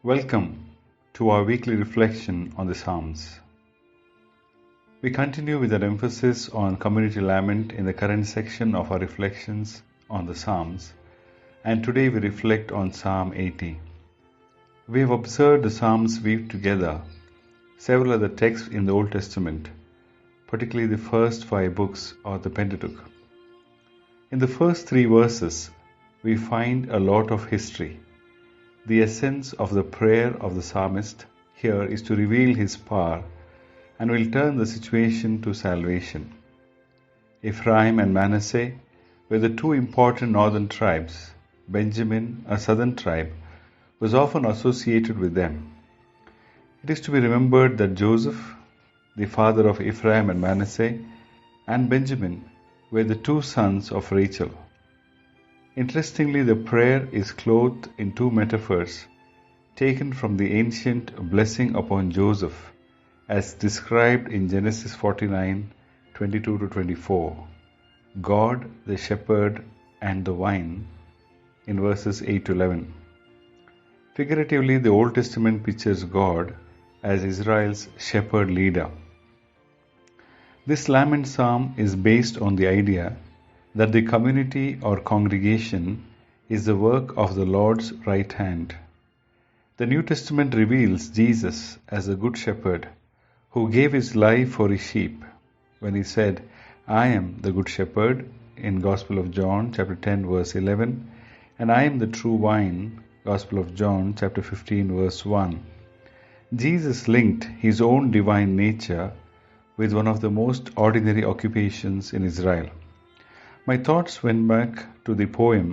Welcome to our weekly reflection on the Psalms. We continue with our emphasis on community lament in the current section of our reflections on the Psalms, and today we reflect on Psalm 80. We have observed the Psalms weave together several other texts in the Old Testament, particularly the first 5 books or the Pentateuch. In the first 3 verses, we find a lot of history. The essence of the prayer of the psalmist here is to reveal his power and will turn the situation to salvation. Ephraim and Manasseh were the 2 important northern tribes. Benjamin, a southern tribe, was often associated with them. It is to be remembered that Joseph, the father of Ephraim and Manasseh, and Benjamin were the 2 sons of Rachel. Interestingly, the prayer is clothed in 2 metaphors taken from the ancient blessing upon Joseph as described in Genesis 49:22-24. God, the shepherd, and the vine in verses 8-11. Figuratively, the Old Testament pictures God as Israel's shepherd leader. This lament psalm is based on the idea that the community or congregation is the work of the Lord's right hand. The New Testament reveals Jesus as a good shepherd who gave his life for his sheep when he said, "I am the good shepherd" in Gospel of John chapter 10 verse 11, and "I am the true vine" Gospel of John chapter 15 verse 1. Jesus linked his own divine nature with one of the most ordinary occupations in Israel. My thoughts went back to the poem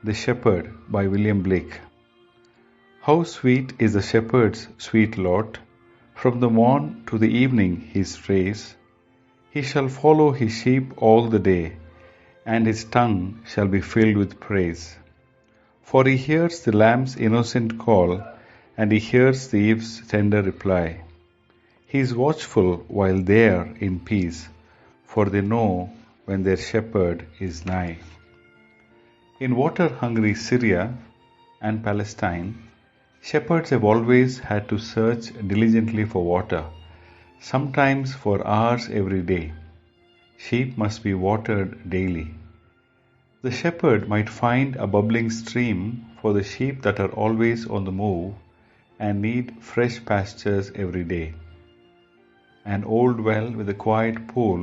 The Shepherd by William Blake. How sweet is the shepherd's sweet lot, from the morn to the evening he strays. He shall follow his sheep all the day, and his tongue shall be filled with praise. For he hears the lamb's innocent call, and he hears the eve's tender reply. He is watchful while they are in peace, for they know when their shepherd is nigh. In water-hungry Syria and Palestine, shepherds have always had to search diligently for water, sometimes for hours every day. Sheep must be watered daily. The shepherd might find a bubbling stream for the sheep that are always on the move and need fresh pastures every day. An old well with a quiet pool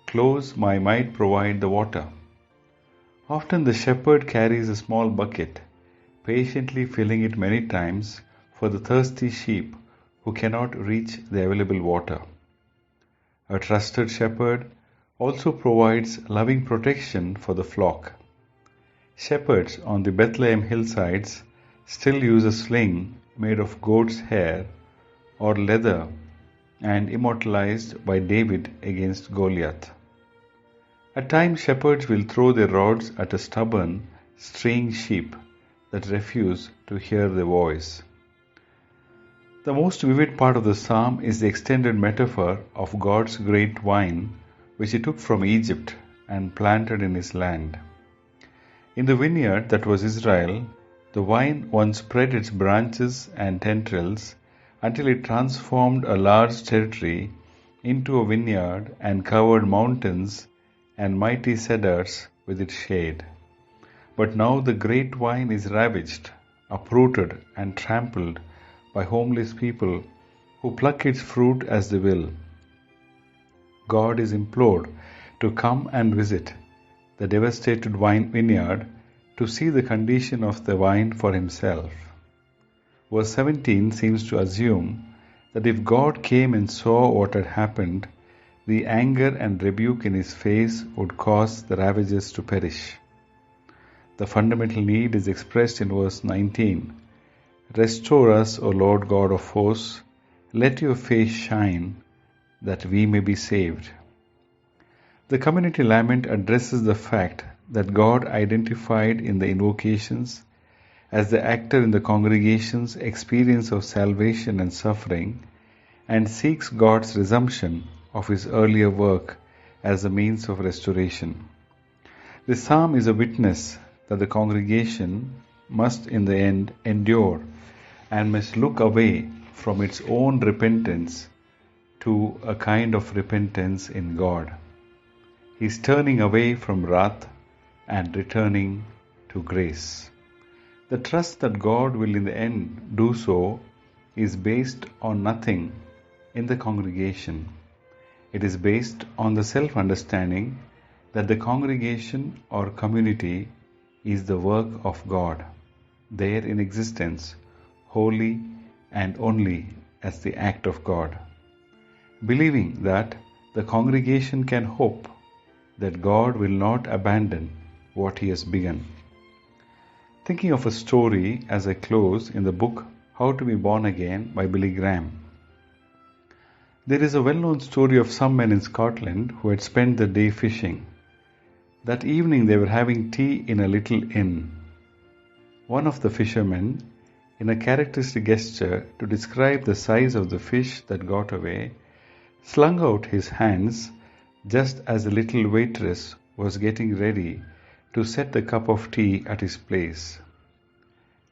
close by might provide the water. Often the shepherd carries a small bucket, patiently filling it many times for the thirsty sheep who cannot reach the available water. A trusted shepherd also provides loving protection for the flock. Shepherds on the Bethlehem hillsides still use a sling made of goat's hair or leather and immortalized by David against Goliath. At times shepherds will throw their rods at a stubborn, straying sheep that refuse to hear their voice. The most vivid part of the psalm is the extended metaphor of God's great vine which he took from Egypt and planted in his land. In the vineyard that was Israel, the vine once spread its branches and tendrils until it transformed a large territory into a vineyard and covered mountains and mighty cedars with its shade. But now the great vine is ravaged, uprooted, and trampled by homeless people who pluck its fruit as they will. God is implored to come and visit the devastated vineyard to see the condition of the vine for himself. Verse 17 seems to assume that if God came and saw what had happened, the anger and rebuke in his face would cause the ravagers to perish. The fundamental need is expressed in verse 19. Restore us, O Lord God of hosts, let your face shine, that we may be saved. The community lament addresses the fact that God identified in the invocations as the actor in the congregation's experience of salvation and suffering, and seeks God's resumption of his earlier work as a means of restoration. The psalm is a witness that the congregation must in the end endure and must look away from its own repentance to a kind of repentance in God. He is turning away from wrath and returning to grace. The trust that God will in the end do so is based on nothing in the congregation. It is based on the self-understanding that the congregation or community is the work of God, there in existence, wholly and only as the act of God. Believing that the congregation can hope that God will not abandon what He has begun. Thinking of a story as I close in the book How to Be Born Again by Billy Graham. There is a well-known story of some men in Scotland who had spent the day fishing. That evening they were having tea in a little inn. One of the fishermen, in a characteristic gesture to describe the size of the fish that got away, slung out his hands just as the little waitress was getting ready to set the cup of tea at his place.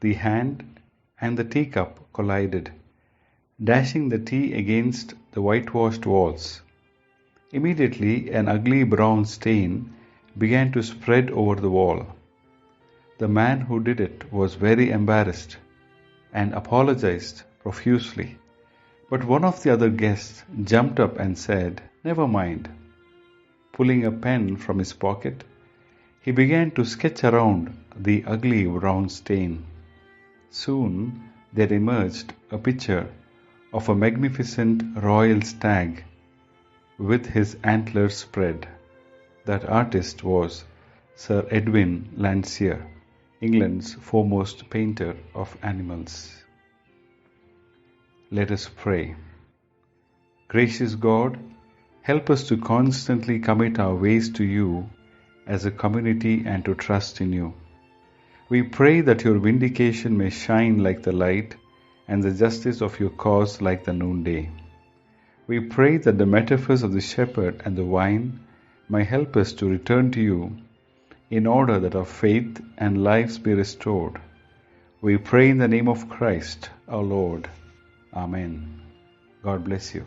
The hand and the teacup collided, dashing the tea against the whitewashed walls. Immediately an ugly brown stain began to spread over the wall. The man who did it was very embarrassed and apologized profusely. But one of the other guests jumped up and said, "Never mind." Pulling a pen from his pocket, he began to sketch around the ugly brown stain. Soon there emerged a picture of a magnificent royal stag with his antlers spread. That artist was Sir Edwin Landseer, England's foremost painter of animals. Let us pray. Gracious God, help us to constantly commit our ways to you as a community and to trust in you. We pray that your vindication may shine like the light and the justice of your cause like the noonday. We pray that the metaphors of the shepherd and the vine may help us to return to you in order that our faith and lives be restored. We pray in the name of Christ, our Lord. Amen. God bless you.